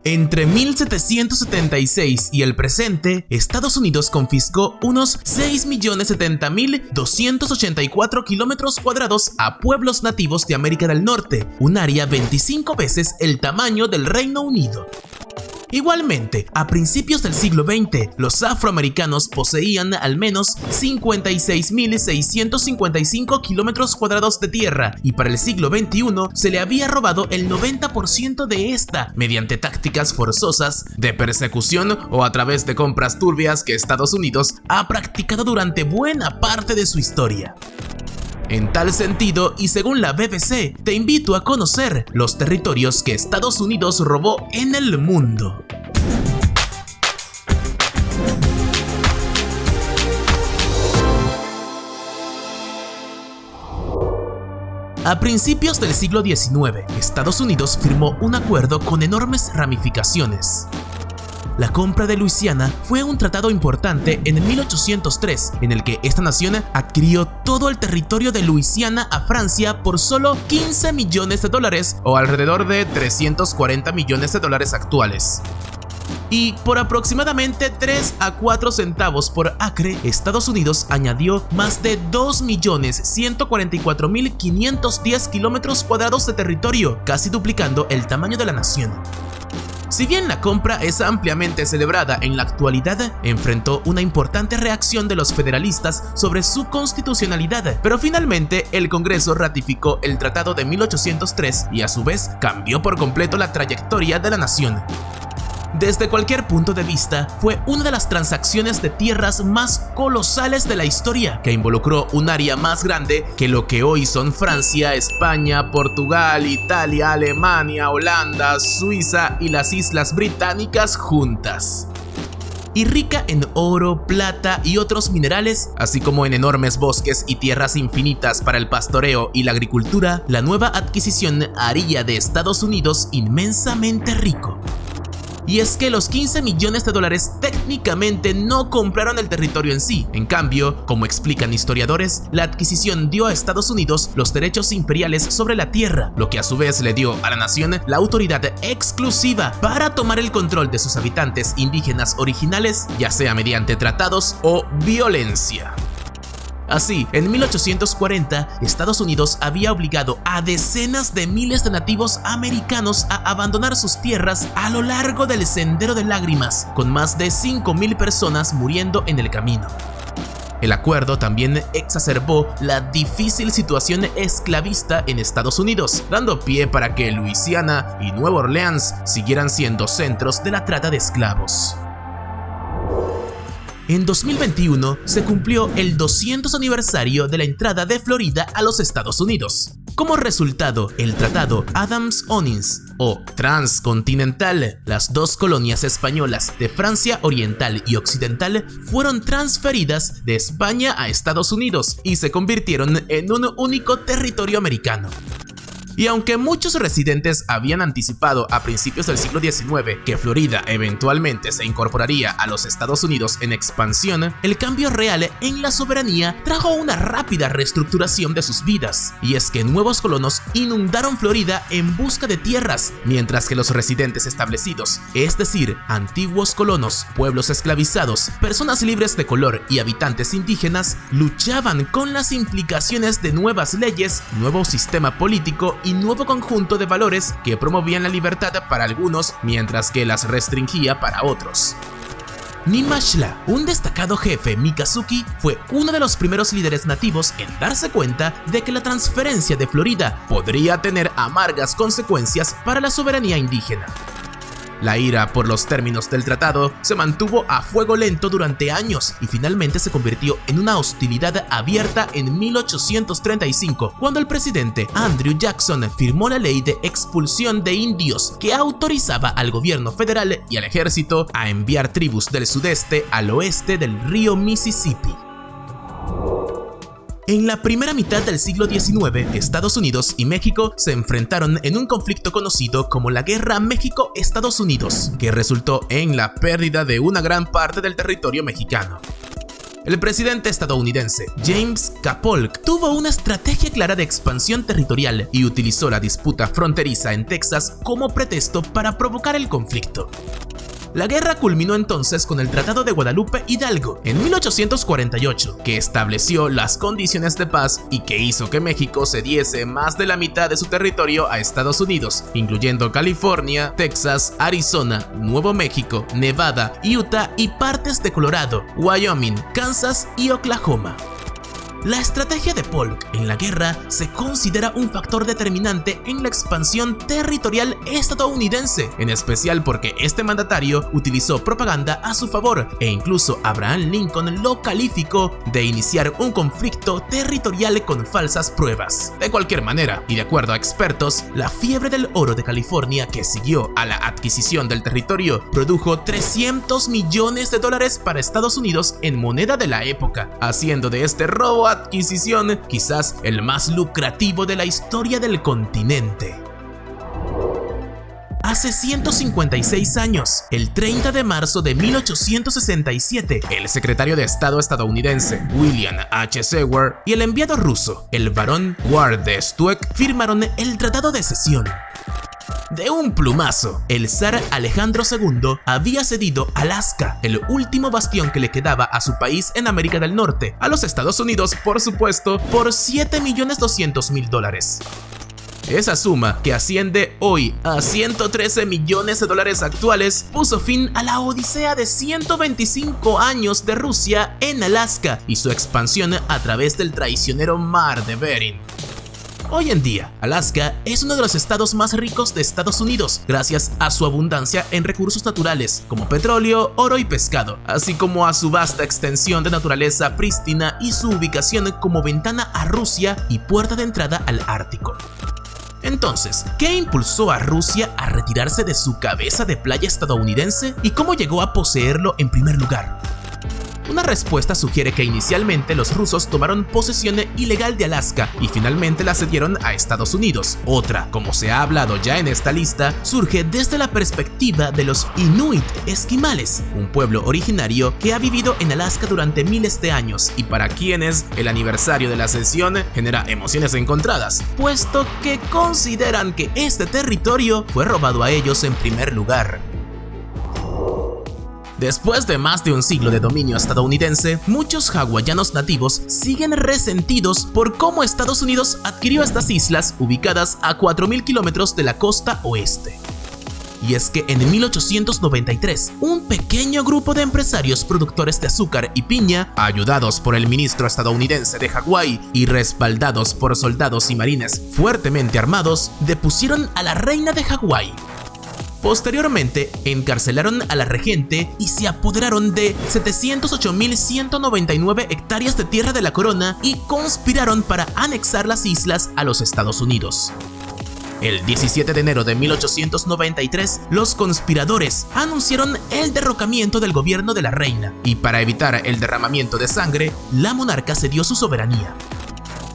Entre 1776 y el presente, Estados Unidos confiscó unos 6.070.284 kilómetros cuadrados a pueblos nativos de América del Norte, un área 25 veces el tamaño del Reino Unido. Igualmente, a principios del siglo XX, los afroamericanos poseían al menos 56.655 kilómetros cuadrados de tierra y para el siglo XXI se le había robado el 90% de esta mediante tácticas forzosas de persecución o a través de compras turbias que Estados Unidos ha practicado durante buena parte de su historia. En tal sentido, y según la BBC, te invito a conocer los territorios que Estados Unidos robó en el mundo. A principios del siglo XIX, Estados Unidos firmó un acuerdo con enormes ramificaciones. La compra de Luisiana fue un tratado importante en 1803, en el que esta nación adquirió todo el territorio de Luisiana a Francia por solo $15 millones o alrededor de $340 millones actuales. Y por aproximadamente 3 a 4 centavos por acre, Estados Unidos añadió más de 2.144.510 kilómetros cuadrados de territorio, casi duplicando el tamaño de la nación. Si bien la compra es ampliamente celebrada en la actualidad, enfrentó una importante reacción de los federalistas sobre su constitucionalidad, pero finalmente el Congreso ratificó el Tratado de 1803 y a su vez cambió por completo la trayectoria de la nación. Desde cualquier punto de vista, fue una de las transacciones de tierras más colosales de la historia, que involucró un área más grande que lo que hoy son Francia, España, Portugal, Italia, Alemania, Holanda, Suiza y las Islas Británicas juntas. Y rica en oro, plata y otros minerales, así como en enormes bosques y tierras infinitas para el pastoreo y la agricultura, la nueva adquisición haría de Estados Unidos inmensamente rico. Y es que los $15 millones técnicamente no compraron el territorio en sí. En cambio, como explican historiadores, la adquisición dio a Estados Unidos los derechos imperiales sobre la tierra, lo que a su vez le dio a la nación la autoridad exclusiva para tomar el control de sus habitantes indígenas originales, ya sea mediante tratados o violencia. Así, en 1840, Estados Unidos había obligado a decenas de miles de nativos americanos a abandonar sus tierras a lo largo del Sendero de Lágrimas, con más de 5.000 personas muriendo en el camino. El acuerdo también exacerbó la difícil situación esclavista en Estados Unidos, dando pie para que Luisiana y Nueva Orleans siguieran siendo centros de la trata de esclavos. En 2021 se cumplió el 200 aniversario de la entrada de Florida a los Estados Unidos. Como resultado, el Tratado Adams-Onís o Transcontinental, las dos colonias españolas de Francia Oriental y Occidental, fueron transferidas de España a Estados Unidos y se convirtieron en un único territorio americano. Y aunque muchos residentes habían anticipado a principios del siglo XIX que Florida eventualmente se incorporaría a los Estados Unidos en expansión, el cambio real en la soberanía trajo una rápida reestructuración de sus vidas. Y es que nuevos colonos inundaron Florida en busca de tierras, mientras que los residentes establecidos, es decir, antiguos colonos, pueblos esclavizados, personas libres de color y habitantes indígenas, luchaban con las implicaciones de nuevas leyes, nuevo sistema político y nuevo conjunto de valores que promovían la libertad para algunos mientras que las restringía para otros. Nimashla, un destacado jefe Miccosukee, fue uno de los primeros líderes nativos en darse cuenta de que la transferencia de Florida podría tener amargas consecuencias para la soberanía indígena. La ira por los términos del tratado se mantuvo a fuego lento durante años y finalmente se convirtió en una hostilidad abierta en 1835, cuando el presidente Andrew Jackson firmó la ley de expulsión de indios que autorizaba al gobierno federal y al ejército a enviar tribus del sudeste al oeste del río Mississippi. En la primera mitad del siglo XIX, Estados Unidos y México se enfrentaron en un conflicto conocido como la Guerra México-Estados Unidos, que resultó en la pérdida de una gran parte del territorio mexicano. El presidente estadounidense James K. Polk tuvo una estrategia clara de expansión territorial y utilizó la disputa fronteriza en Texas como pretexto para provocar el conflicto. La guerra culminó entonces con el Tratado de Guadalupe Hidalgo en 1848, que estableció las condiciones de paz y que hizo que México cediese más de la mitad de su territorio a Estados Unidos, incluyendo California, Texas, Arizona, Nuevo México, Nevada, Utah y partes de Colorado, Wyoming, Kansas y Oklahoma. La estrategia de Polk en la guerra se considera un factor determinante en la expansión territorial estadounidense, en especial porque este mandatario utilizó propaganda a su favor e incluso Abraham Lincoln lo calificó de iniciar un conflicto territorial con falsas pruebas. De cualquier manera, y de acuerdo a expertos, la fiebre del oro de California que siguió a la adquisición del territorio produjo $300 millones para Estados Unidos en moneda de la época, haciendo de este robo adquisición quizás el más lucrativo de la historia del continente. Hace 156 años, el 30 de marzo de 1867, el secretario de Estado estadounidense William H. Seward y el enviado ruso, el barón Ward de Stueck, firmaron el Tratado de Cesión. De un plumazo, el zar Alejandro II había cedido Alaska, el último bastión que le quedaba a su país en América del Norte, a los Estados Unidos, por supuesto, por $7.200.000. Esa suma, que asciende hoy a $113 millones actuales, puso fin a la odisea de 125 años de Rusia en Alaska y su expansión a través del traicionero Mar de Bering. Hoy en día, Alaska es uno de los estados más ricos de Estados Unidos, gracias a su abundancia en recursos naturales como petróleo, oro y pescado, así como a su vasta extensión de naturaleza prístina y su ubicación como ventana a Rusia y puerta de entrada al Ártico. Entonces, ¿qué impulsó a Rusia a retirarse de su cabeza de playa estadounidense y cómo llegó a poseerlo en primer lugar? Una respuesta sugiere que inicialmente los rusos tomaron posesión ilegal de Alaska y finalmente la cedieron a Estados Unidos. Otra, como se ha hablado ya en esta lista, surge desde la perspectiva de los Inuit esquimales, un pueblo originario que ha vivido en Alaska durante miles de años y para quienes el aniversario de la cesión genera emociones encontradas, puesto que consideran que este territorio fue robado a ellos en primer lugar. Después de más de un siglo de dominio estadounidense, muchos hawaianos nativos siguen resentidos por cómo Estados Unidos adquirió estas islas ubicadas a 4.000 kilómetros de la costa oeste. Y es que en 1893, un pequeño grupo de empresarios productores de azúcar y piña, ayudados por el ministro estadounidense de Hawái y respaldados por soldados y marines fuertemente armados, depusieron a la reina de Hawái. Posteriormente, encarcelaron a la regente y se apoderaron de 708.199 hectáreas de tierra de la corona y conspiraron para anexar las islas a los Estados Unidos. El 17 de enero de 1893, los conspiradores anunciaron el derrocamiento del gobierno de la reina y para evitar el derramamiento de sangre, la monarca cedió su soberanía.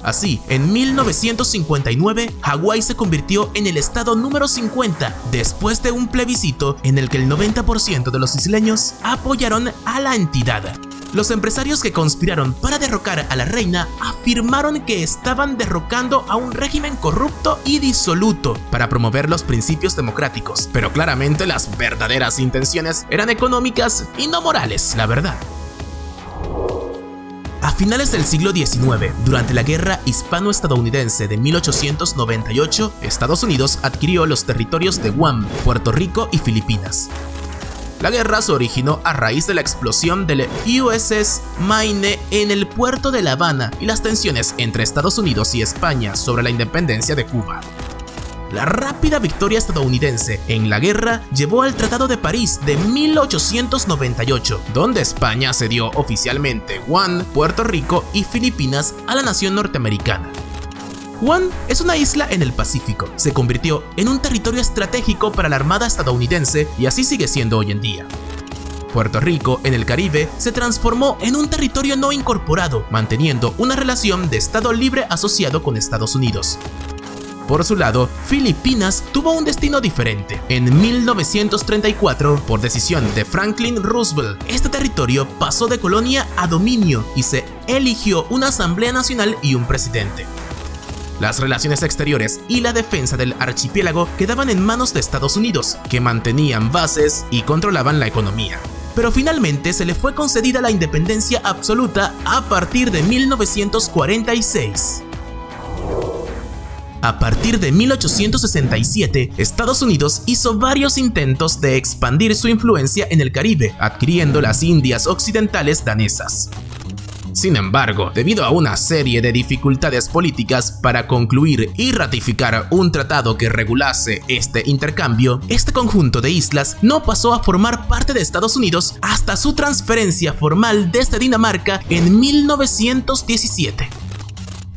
Así, en 1959, Hawái se convirtió en el estado número 50 después de un plebiscito en el que el 90% de los isleños apoyaron a la entidad. Los empresarios que conspiraron para derrocar a la reina afirmaron que estaban derrocando a un régimen corrupto y disoluto para promover los principios democráticos, pero claramente las verdaderas intenciones eran económicas y no morales, la verdad. A finales del siglo XIX, durante la Guerra Hispano-Estadounidense de 1898, Estados Unidos adquirió los territorios de Guam, Puerto Rico y Filipinas. La guerra se originó a raíz de la explosión del USS Maine en el puerto de La Habana y las tensiones entre Estados Unidos y España sobre la independencia de Cuba. La rápida victoria estadounidense en la guerra llevó al Tratado de París de 1898, donde España cedió oficialmente Guam, Puerto Rico y Filipinas a la nación norteamericana. Guam es una isla en el Pacífico. Se convirtió en un territorio estratégico para la Armada estadounidense y así sigue siendo hoy en día. Puerto Rico, en el Caribe, se transformó en un territorio no incorporado, manteniendo una relación de Estado libre asociado con Estados Unidos. Por su lado, Filipinas tuvo un destino diferente. En 1934, por decisión de Franklin Roosevelt, este territorio pasó de colonia a dominio y se eligió una asamblea nacional y un presidente. Las relaciones exteriores y la defensa del archipiélago quedaban en manos de Estados Unidos, que mantenían bases y controlaban la economía. Pero finalmente se le fue concedida la independencia absoluta a partir de 1946. A partir de 1867, Estados Unidos hizo varios intentos de expandir su influencia en el Caribe, adquiriendo las Indias Occidentales danesas. Sin embargo, debido a una serie de dificultades políticas para concluir y ratificar un tratado que regulase este intercambio, este conjunto de islas no pasó a formar parte de Estados Unidos hasta su transferencia formal desde Dinamarca en 1917.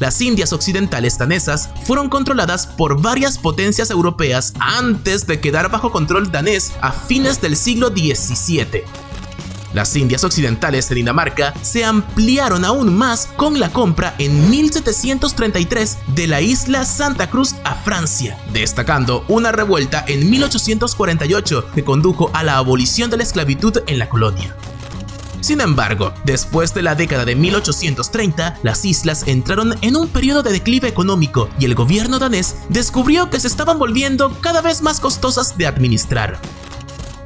Las Indias Occidentales danesas fueron controladas por varias potencias europeas antes de quedar bajo control danés a fines del siglo XVII. Las Indias Occidentales de Dinamarca se ampliaron aún más con la compra en 1733 de la isla Santa Cruz a Francia, destacando una revuelta en 1848 que condujo a la abolición de la esclavitud en la colonia. Sin embargo, después de la década de 1830, las islas entraron en un periodo de declive económico y el gobierno danés descubrió que se estaban volviendo cada vez más costosas de administrar.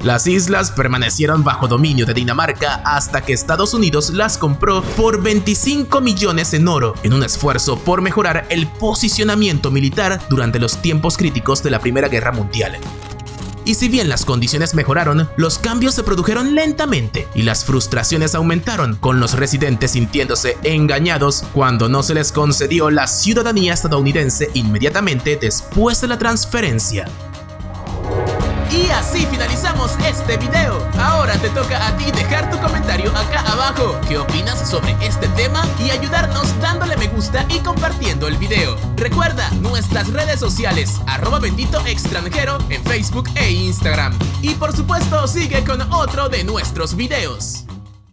Las islas permanecieron bajo dominio de Dinamarca hasta que Estados Unidos las compró por 25 millones en oro, en un esfuerzo por mejorar el posicionamiento militar durante los tiempos críticos de la Primera Guerra Mundial. Y si bien las condiciones mejoraron, los cambios se produjeron lentamente y las frustraciones aumentaron, con los residentes sintiéndose engañados cuando no se les concedió la ciudadanía estadounidense inmediatamente después de la transferencia. Y así finalizamos este video. Ahora te toca a ti dejar tu comentario acá abajo. ¿Qué opinas sobre este tema? Y ayudarnos dándole me gusta y compartiendo el video. Recuerda nuestras redes sociales @benditoextranjero en Facebook e Instagram. Y por supuesto sigue con otro de nuestros videos.